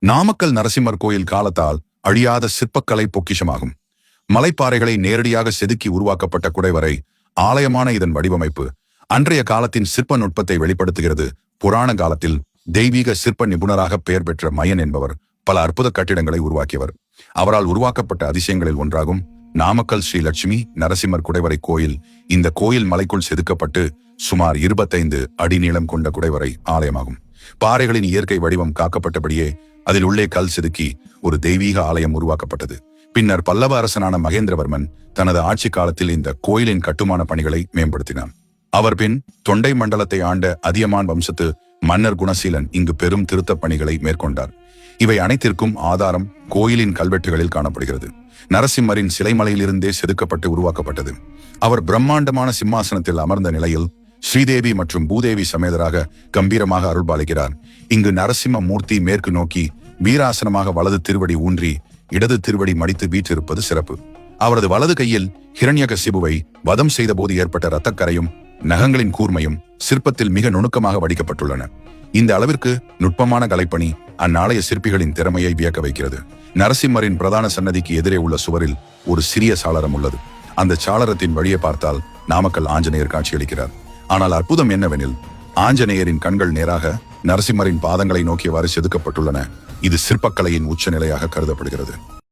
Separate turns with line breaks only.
நாமக்கல் நரசிம்மர் கோயில் காலத்தால் அழியாத சிற்பக்கலை பொக்கிஷமாகும். மலைப்பாறைகளை நேரடியாக செதுக்கி உருவாக்கப்பட்ட குடைவரை ஆலயமான இதன் வடிவமைப்பு அன்றைய காலத்தின் சிற்ப நுட்பத்தை வெளிப்படுத்துகிறது. புராண காலத்தில் தெய்வீக சிற்ப நிபுணராக பெயர் பெற்ற மயன் என்பவர் பல அற்புத கட்டிடங்களை உருவாக்கியவர். அவரால் உருவாக்கப்பட்ட அதிசயங்களில் ஒன்றாகும் நாமக்கல் ஸ்ரீ லட்சுமி நரசிம்மர் குடைவரை கோயில். இந்த கோயில் மலைக்குள் செதுக்கப்பட்டு சுமார் 25 அடி நீளம் கொண்ட குடைவரை ஆலயமாகும். பாறைகளின் இயற்கை வடிவம் காக்கப்பட்டபடியே அதில் உள்ளே கல் செதுக்கி ஒரு தெய்வீக ஆலயம் உருவாக்கப்பட்டது. பின்னர் பல்லவ அரசனான மகேந்திரவர்மன் தனது ஆட்சி காலத்தில் இந்த கோயிலின் கட்டுமான பணிகளை மேம்படுத்தினார். அவர் பின் தொண்டை மண்டலத்தை ஆண்ட அதியமான் வம்சத்து மன்னர் குணசீலன் இங்கு பெரும் திருத்தப் பணிகளை மேற்கொண்டார். இவை அனைத்திற்கும் ஆதாரம் கோயிலின் கல்வெட்டுகளில் காணப்படுகிறது. நரசிம்மரின் சிலைமலையிலிருந்தே செதுக்கப்பட்டு உருவாக்கப்பட்டது. அவர் பிரம்மாண்டமான சிம்மாசனத்தில் அமர்ந்த நிலையில் ஸ்ரீதேவி மற்றும் பூதேவி சமேதராக கம்பீரமாக அருள்பாலிக்கிறார். இங்கு நரசிம்ம மூர்த்தி மேற்கு நோக்கி வீராசனமாக வலது திருவடி ஊன்றி இடது திருவடி மடித்து வீற்றிருப்பது சிறப்பு. அவரது வலது கையில் ஹிரண்யகசிபுவை வதம் செய்த போது ஏற்பட்ட இரத்தக்கரையும் நகங்களின் கூர்மையும் சிற்பத்தில் மிக நுணுக்கமாக வடிக்கப்பட்டுள்ளன. இந்த அளவிற்கு நுட்பமான கலைப்பணி அந்நாளைய சிற்பிகளின் திறமையை வியக்க வைக்கிறது. நரசிம்மரின் பிரதான சன்னதிக்கு எதிரே உள்ள சுவரில் ஒரு சிறிய சாளரம் உள்ளது. அந்த சாளரத்தின் வழியே பார்த்தால் நாமக்கல் ஆஞ்சநேயர் காட்சியளிக்கிறார். ஆனால் அற்புதம் என்னவெனில், ஆஞ்சநேயரின் கண்கள் நேராக நரசிம்மரின் பாதங்களை நோக்கியவாறு செதுக்கப்பட்டுள்ளன. இது சிற்பக்கலையின் உச்ச நிலையாக கருதப்படுகிறது.